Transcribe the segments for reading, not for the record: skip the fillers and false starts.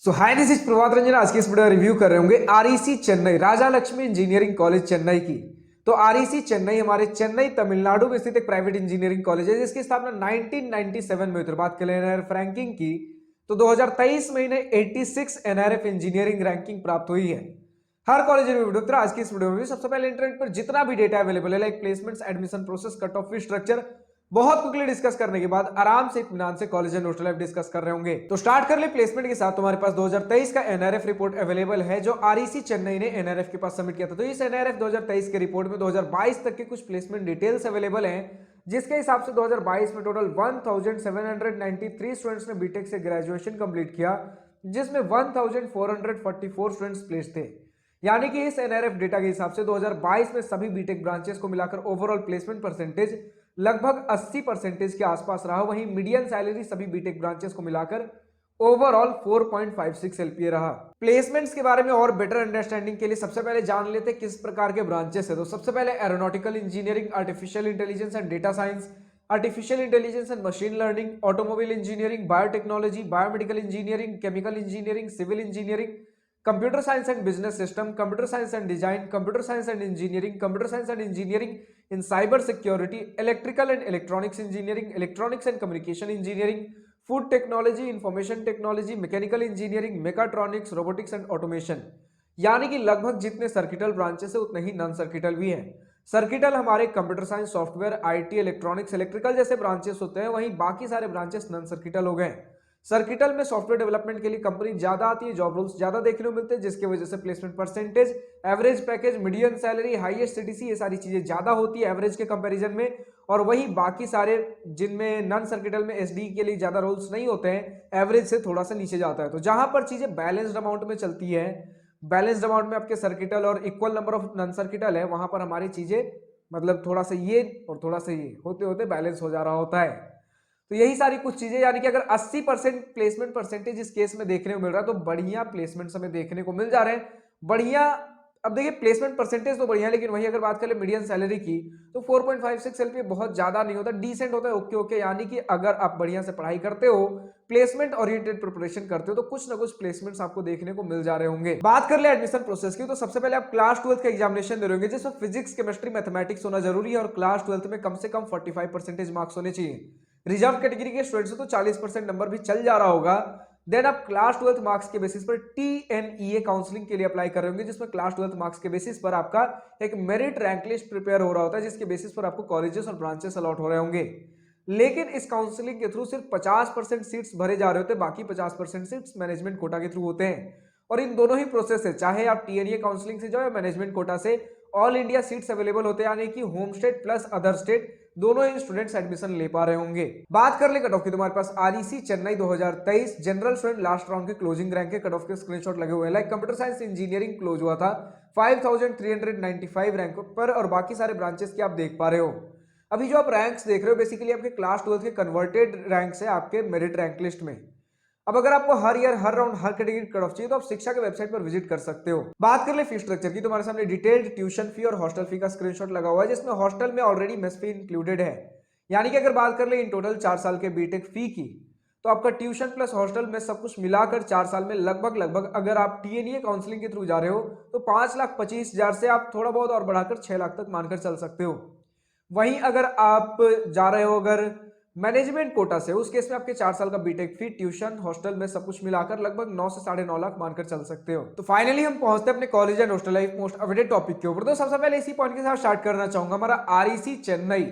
So hi, this is Prabhat Ranjan. आज की इस वीडियो रिव्यू कर रहे होंगे आरईसी चेन्नई राजा लक्ष्मी इंजीनियरिंग कॉलेज चेन्नई की। तो आरईसी चेन्नई हमारे चेन्नई तमिलनाडु में स्थित एक प्राइवेट इंजीनियरिंग कॉलेज है जिसकी स्थापना 1997 में हुई थी। बात करें एनआरएफ रैंकिंग की तो 2023 में इन्हें 86 एनआरएफ इंजीनियरिंग रैंकिंग प्राप्त हुई है। हर कॉलेज रिव्यू वीडियो आज की इस वीडियो में सबसे पहले इंटरनेट पर जितना भी डेटा अवेलेबल है, like placements, admission process, cut off fee structure, बहुत क्विकली डिस्कस करने के बाद आराम से इत्मीनान से college and hostel life discuss कर रहे होंगे। तो स्टार्ट कर ले प्लेसमेंट के साथ। तुम्हारे पास 2023 का एनआरएफ रिपोर्ट अवेलेबल है जो आरईसी चेन्नई ने एनआरएफ के पास सबमिट किया था। तो इस एनआरएफ 2023 के रिपोर्ट में 2022 तक के कुछ प्लेसमेंट डिटेल्स अवेलेबल हैं, जिसके हिसाब से 2022 में टोटल 1793 स्टूडेंट्स ने बीटेक से ग्रेजुएशन कंप्लीट किया, जिसमें 1444 स्टूडेंट्स प्लेस थे। यानी कि इस एनआरएफ डेटा के हिसाब से 2022 में सभी बीटेक ब्रांचेस को मिलाकर ओवरऑल प्लेसमेंट परसेंटेज लगभग 80% के आसपास रहा। वहीं मीडियन सैलरी सभी बीटेक ब्रांचेस को मिलाकर ओवरऑल 4.56 एलपीए रहा। प्लेसमेंट्स के बारे में और बेटर अंडरस्टैंडिंग के लिए सबसे पहले जान लेते किस प्रकार के ब्रांचेस है। तो सबसे पहले aeronautical engineering, artificial intelligence and data science, artificial intelligence and machine learning, automobile engineering, biotechnology, biomedical engineering, chemical engineering, civil engineering, computer science and business system, computer science and design, computer science and engineering, computer science and engineering in cyber security, electrical and electronics engineering, electronics and communication engineering, food technology, information technology, mechanical engineering, mechatronics, robotics and automation. यानी कि लगभग जितने circuital branches है उतने ही non circuital भी हैं। Circuital हमारे computer science, software, IT, electronics, electrical जैसे ब्रांचेस होते हैं, वहीं बाकी सारे ब्रांचेस नॉन सर्किटल हो गए। सर्किटल में सॉफ्टवेयर डेवलपमेंट के लिए कंपनी ज्यादा आती है, जॉब रोल्स ज्यादा देखने को मिलते हैं, जिसकी वजह से placement percentage, average package, median salary, highest CTC, ये सारी चीजें ज्यादा होती है एवरेज के कंपैरिजन में। और वही बाकी सारे जिनमें नॉन सर्किटल में एसडी के लिए ज्यादा रोल्स नहीं होते हैं, एवरेज से थोड़ा सा नीचे जाता है। तो जहां पर चीजें बैलेंस्ड अमाउंट में चलती है, बैलेंस्ड अमाउंट में आपके सर्किटल और equal number of non circuital है, वहां पर हमारी चीजें मतलब थोड़ा सा ये और थोड़ा सा ये होते होते बैलेंस हो जा रहा होता है। तो यही सारी कुछ चीजें, यानी कि अगर 80% प्लेसमेंट परसेंटेज इस केस में देखने को मिल रहा है तो बढ़िया प्लेसमेंट हमें देखने को मिल जा रहे हैं। बढ़िया, अब देखिए प्लेसमेंट परसेंटेज तो बढ़िया, लेकिन वही अगर बात करें मीडियन सैलरी की तो 4.56 एलपीए बहुत ज्यादा नहीं होता, डिसेंट होता है, ओके ओके। यानी कि अगर आप बढ़िया से पढ़ाई करते हो, प्लेसमेंट ओरिएंटेड प्रिपरेशन करते हो, तो कुछ ना कुछ प्लेसमेंट्स आपको देखने को मिल जा रहे होंगे। बात कर ले एडमिशन प्रोसेस की, तो सबसे पहले आप क्लास 12th का एग्जामिनेशन दे रहे होंगे, जिसमें फिजिक्स, केमिस्ट्री, मैथमेटिक्स होना जरूरी है और क्लास 12th में कम से कम 45% मार्क्स होने चाहिए। रिजर्व कैटेगरी के स्टूडेंट्स तो 40% नंबर भी चल जा रहा होगा। देन आप क्लास 12th मार्क्स के बेसिस पर टीएनईए काउंसलिंग के लिए अप्लाई कर रहे होंगे, जिसमें क्लास 12th मार्क्स के बेसिस पर आपका एक मेरिट रैंक लिस्ट प्रिपेयर हो रहा होता है, जिसके बेसिस पर आपको कॉलेजेस और ब्रांचेस अलॉट हो रहे होंगे। लेकिन इस काउंसलिंग के थ्रू सिर्फ 50% सीट्स भरे जा रहे होते हैं, बाकी 50% सीट्स मैनेजमेंट कोटा के थ्रू होते हैं। और इन दोनों ही प्रोसेस है, चाहे आप टीएनईए काउंसलिंग से जाओ या मैनेजमेंट कोटा से, ऑल इंडिया सीट्स अवेलेबल होते हैं, यानी कि home state plus other state दोनों ही स्टूडेंट्स एडमिशन ले पा रहे होंगे। बात कर ले कट ऑफ की, तुम्हारे पास REC Chennai 2023 general student last round के क्लोजिंग रैंक के कट ऑफ के स्क्रीनशॉट लगे हुए हैं। Like computer science engineering close हुआ था 5395 रैंक पर, और बाकी सारे ब्रांचेस की आप देख पा रहे हो। अभी जो आप रैंक्स देख रहे हो बेसिकली आपके क्लास 12 के कन्वर्टेड रैंक्स है आपके मेरिट रैंक लिस्ट में। अब अगर आपको हर ईयर, हर राउंड, हर कैटेगरी कट ऑफ चाहिए तो आप शिक्षा के वेबसाइट पर विजिट कर सकते हो। बात कर ले फी स्ट्रक्चर की, तुम्हारे सामने डिटेल्ड ट्यूशन फी और हॉस्टल फी का स्क्रीनशॉट लगा हुआ है, जिसमें हॉस्टल में ऑलरेडी मेस फी इंक्लूडेड है। यानी कि अगर बात कर ले इन टोटल 4 साल के बीटेक फी की, तो आपका ट्यूशन प्लस हॉस्टल में सब कुछ मिलाकर 4 साल में लगभग अगर आप टीएनईए काउंसलिंग के थ्रू जा रहे हो तो 5,25,000 से आप थोड़ा बहुत और बढ़ाकर 6 लाख तक मानकर चल सकते हो। वहीं अगर आप जा रहे हो अगर मैनेजमेंट कोटा से, उस केस में आपके 4 साल का बीटेक फी, ट्यूशन, हॉस्टल में सब कुछ मिलाकर लगभग 9 से 9.5 लाख मानकर चल सकते हो। तो फाइनली हम पहुंचते हैं अपने college and hostel life most updated topic के ऊपर। तो सबसे पहले इसी पॉइंट के साथ स्टार्ट करना चाहूंगा। हमारा आरईसी चेन्नई,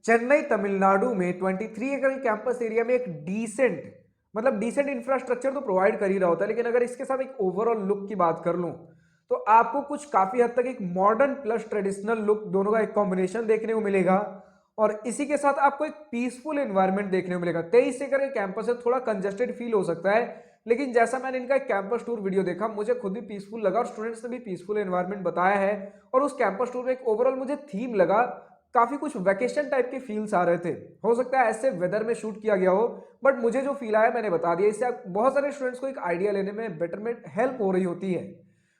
चेन्नई तमिलनाडु में 23 एकड़ कैंपस एरिया में एक डिसेंट इंफ्रास्ट्रक्चर तो प्रोवाइड कर ही रहा होता है, लेकिन अगर इसके साथ एक ओवरऑल लुक की बात कर लूं तो आपको कुछ काफी हद तक एक मॉडर्न प्लस ट्रेडिशनल लुक दोनों का एक कॉम्बिनेशन देखने को मिलेगा। और इसी के साथ आपको एक पीसफुल एनवायरनमेंट देखने को मिलेगा। 23 एकड़ के कैंपस है, थोड़ा कंजेस्टेड फील हो सकता है, लेकिन जैसा मैंने इनका एक कैंपस टूर वीडियो देखा, मुझे खुद भी पीसफुल लगा और स्टूडेंट्स ने भी पीसफुल एनवायरनमेंट बताया है। और उस कैंपस टूर में एक ओवरऑल मुझे थीम लगा, काफी कुछ वैकेशन टाइप के फील्स आ रहे थे। हो सकता है ऐसे वेदर में शूट किया गया हो, बट मुझे जो फील आया मैंने बता दिया। इससे बहुत सारे स्टूडेंट्स को एक आइडिया लेने में बेटरमेंट हेल्प हो रही होती है।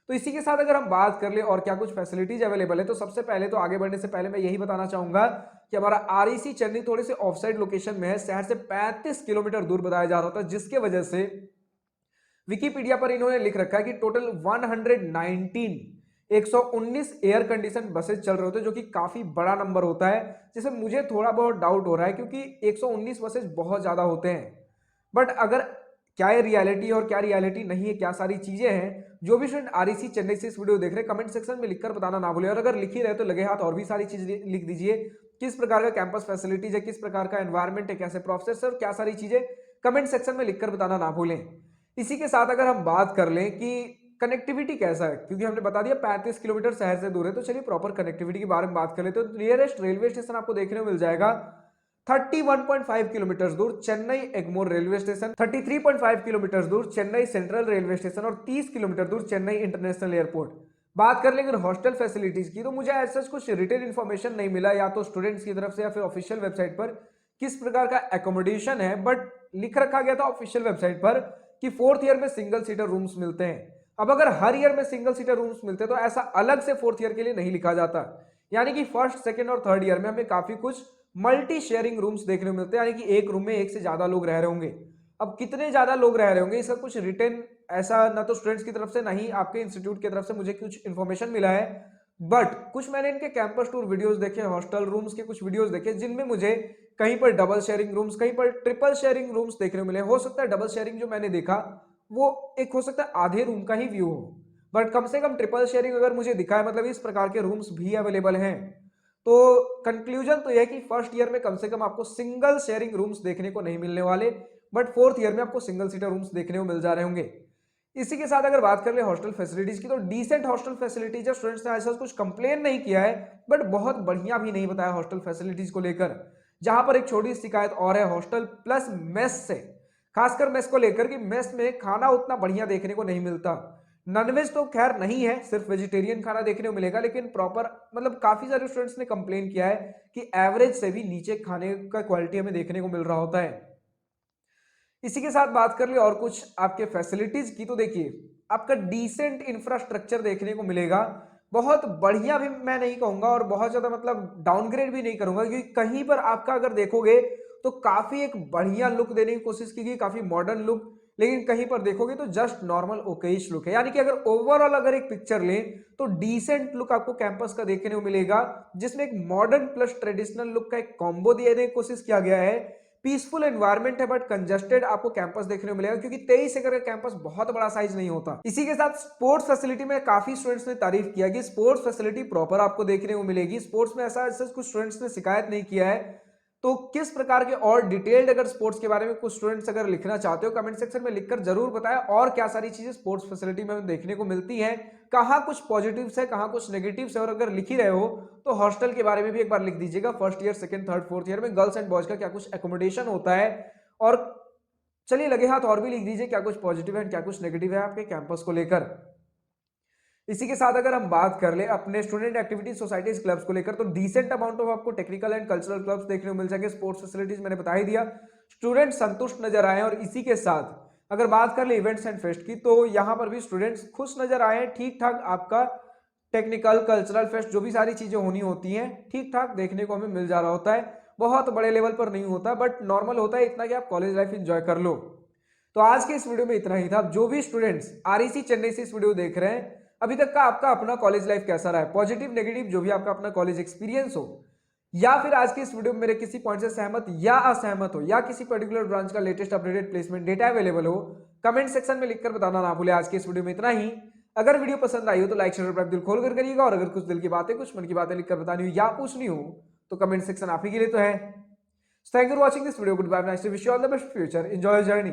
तो इसी के साथ अगर हम बात कर ले और क्या कुछ फैसिलिटीज अवेलेबल है, तो सबसे पहले तो आगे बढ़ने से पहले मैं यही बताना चाहूंगा कि हमारा आरईसी चेन्नई थोड़े से ऑफसाइड लोकेशन में है, शहर से 35 किलोमीटर दूर बताया जा रहा था, जिसके वजह से विकिपीडिया पर इन्होंने लिख रखा है कि टोटल 119 एयर कंडीशन बसेस चल रहे होते हैं, जो कि काफी बड़ा नंबर होता है, जिसे मुझे थोड़ा बहुत डाउट हो रहा है क्योंकि 119 बसेस बहुत ज्यादा होते हैं। बट अगर क्या ये रियलिटी और क्या रियलिटी नहीं है, क्या सारी चीजें हैं, जो भी स्टूडेंट आरईसी चेन्नई से इस वीडियो देख रहे हैं कमेंट सेक्शन में लिखकर बताना ना भूले। और अगर लिख ही रहे तो लगे हाथ और भी सारी चीज लिख दीजिए, किस प्रकार का कैंपस फैसिलिटीज है, किस प्रकार का एनवायरमेंट है, कैसे प्रोफेसर और क्या सारी चीजें कमेंट सेक्शन में लिखकर बताना ना भूलें। इसी के साथ अगर हम बात कर लें कि कनेक्टिविटी कैसा है, क्योंकि हमने बता दिया 35 किलोमीटर शहर से दूर है, तो चलिए प्रॉपर कनेक्टिविटी के बारे में बात कर लेते हैं। तो नियरेस्ट रेलवे स्टेशन आपको देखने को मिल जाएगा 31.5 किलोमीटर दूर Chennai Egmore railway station, 33.5 kilometre दूर चेन्नई सेंट्रल रेलवे स्टेशन और 30 किलोमीटर दूर चेन्नई इंटरनेशनल एयरपोर्ट। बात कर लेंगे हॉस्टल फैसिलिटीज की, तो मुझे ऐसा कुछ रिटेल इन्फॉर्मेशन नहीं मिला या तो स्टूडेंट्स की तरफ से या फिर ऑफिशियल वेबसाइट पर किस प्रकार का एकोमोडेशन है, बट लिख रखा गया था ऑफिशियल वेबसाइट पर कि 4th ईयर में सिंगल सीटर रूम्स मिलते हैं। अब अगर हर ईयर में सिंगल सीटर रूम्स मिलते हैं तो ऐसा अलग से 4th ईयर के लिए नहीं लिखा जाता, यानी कि 1st, 2nd और 3rd ईयर में हमें काफी कुछ मल्टी शेयरिंग रूम्स देखने को मिलते हैं, यानी कि एक रूम में एक से ज्यादा लोग रह रहे होंगे। अब कितने ज्यादा लोग रह रहे होंगे इसका कुछ रिटर्न ऐसा ना तो स्टूडेंट्स की तरफ से ना ही आपके इंस्टीट्यूट की तरफ से मुझे कुछ इन्फॉर्मेशन मिला है, बट कुछ मैंने इनके कैंपस टूर वीडियोस देखे, हॉस्टल रूम्स के कुछ वीडियोस देखे, जिनमें मुझे कहीं पर डबल शेयरिंग रूम्स, कहीं पर ट्रिपल शेयरिंग रूम्स देखने को मिले। हो सकता है डबल शेयरिंग जो मैंने देखा वो एक हो सकता है आधे रूम का ही व्यू हो, बट कम से कम ट्रिपल शेयरिंग अगर मुझे दिखा है, मतलब इस प्रकार के रूम्स भी अवेलेबल हैं। तो कंक्लूजन तो यह कि 1st ईयर में कम से कम आपको सिंगल शेयरिंग रूम्स देखने को नहीं मिलने वाले, बट 4th ईयर में आपको सिंगल सीटर रूम्स देखने को मिल जा रहे होंगे। इसी के साथ अगर बात कर ले हॉस्टल फैसिलिटीज की, तो डिसेंट हॉस्टल फैसिलिटीज है, स्टूडेंट्स ने ऐसा कुछ कंप्लेन नहीं किया है, बट बहुत बढ़िया भी नहीं बताया हॉस्टल फैसिलिटीज को लेकर। जहां पर एक छोटी शिकायत और है हॉस्टल प्लस मेस से, खासकर मेस को लेकर कि मेस में खाना उतना बढ़िया देखने को नहीं मिलता। नॉनवेज तो खैर नहीं है, सिर्फ वेजिटेरियन खाना देखने को मिलेगा, लेकिन प्रॉपर मतलब काफी सारे स्टूडेंट्स ने कंप्लेन किया है कि एवरेज से भी नीचे खाने का क्वालिटी हमें देखने को मिल रहा होता है। इसी के साथ बात कर ले और कुछ आपके फैसिलिटीज की, तो देखिए आपका डिसेंट इंफ्रास्ट्रक्चर देखने को मिलेगा। बहुत बढ़िया भी मैं नहीं कहूंगा और बहुत ज्यादा मतलब डाउनग्रेड भी नहीं करूंगा, क्योंकि कहीं पर आपका अगर देखोगे तो काफी एक बढ़िया लुक देने की कोशिश की गई, काफी मॉडर्न लुक, लेकिन कहीं पर देखोगे तो जस्ट नॉर्मल ओकेश लुक है। यानी कि अगर ओवरऑल अगर एक पिक्चर लें तो डिसेंट लुक आपको कैंपस का देखने को मिलेगा, जिसमें एक मॉडर्न प्लस ट्रेडिशनल लुक का एक कॉम्बो देने की कोशिश किया गया है। पीसफुल एनवायरनमेंट है बट कंजस्टेड आपको कैंपस देखने को मिलेगा, क्योंकि 23 एकड़ का कैंपस बहुत बड़ा साइज नहीं होता। इसी के साथ स्पोर्ट्स फैसिलिटी में काफी स्टूडेंट्स ने तारीफ किया कि स्पोर्ट्स फैसिलिटी प्रॉपर आपको देखने को मिलेगी। स्पोर्ट्स में ऐसा कुछ स्टूडेंट्स ने शिकायत नहीं किया है। तो किस प्रकार के और डिटेल्ड अगर स्पोर्ट्स के बारे में कुछ स्टूडेंट्स अगर लिखना चाहते हो कमेंट सेक्शन में लिखकर जरूर बताएं, और क्या सारी चीजें स्पोर्ट्स फैसिलिटी में देखने को मिलती हैं, कहाँ कुछ पॉजिटिव्स है, कहाँ कुछ नेगेटिव्स है। और अगर लिख ही रहे हो तो हॉस्टल के बारे में भी एक बार लिख दीजिएगा, 1st year, 2nd, 3rd, 4th year में गर्ल्स एंड बॉयज का क्या कुछ एकोमोडेशन होता है। और चलिए लगे हाथ और भी लिख दीजिए क्या कुछ पॉजिटिव है क्या कुछ नेगेटिव है आपके कैंपस को लेकर। इसी के साथ अगर हम बात कर ले अपने स्टूडेंट एक्टिविटीज सोसाइटीज क्लब्स को लेकर, तो डिसेंट अमाउंट ऑफ आपको टेक्निकल एंड कल्चरल क्लब्स देखने को मिल जाएंगे। स्पोर्ट्स फैसिलिटीज मैंने बता ही दिया, स्टूडेंट संतुष्ट नजर आए। और इसी के साथ अगर बात कर ले इवेंट्स एंड फेस्ट की, तो यहां पर भी स्टूडेंट्स खुश नजर आए। ठीक ठाक आपका टेक्निकल कल्चरल फेस्ट जो भी सारी चीजें होनी होती हैं ठीक ठाक देखने को हमें मिल जा रहा होता है। बहुत बड़े लेवल पर नहीं होता, बट नॉर्मल होता है इतना कि आप कॉलेज लाइफ एंजॉय कर लो। तो आज के इस वीडियो में इतना ही था। जो भी स्टूडेंट्स आरईसी चेन्नई से इस वीडियो देख रहे हैं, अभी तक का आपका अपना कॉलेज लाइफ कैसा रहा है, पॉजिटिव नेगेटिव जो भी आपका अपना कॉलेज एक्सपीरियंस हो, या फिर आज के इस वीडियो में मेरे किसी पॉइंट से सहमत या असहमत हो, या किसी पर्टिकुलर ब्रांच का latest updated placement data available हो, कमेंट सेक्शन में लिखकर बताना ना भूले। आज के इस वीडियो में इतना ही। अगर वीडियो पसंद आई हो तो लाइक शेयर सब्सक्राइब दिल खोल कर करिएगा, और अगर कुछ दिल की बातें कुछ मन की बातें लिखकर बतानी हो या पूछनी हो तो कमेंट सेक्शन आप ही के लिए तो है। Thank you for watching this video, good bye, nice to wish you all the best future, enjoy your journey.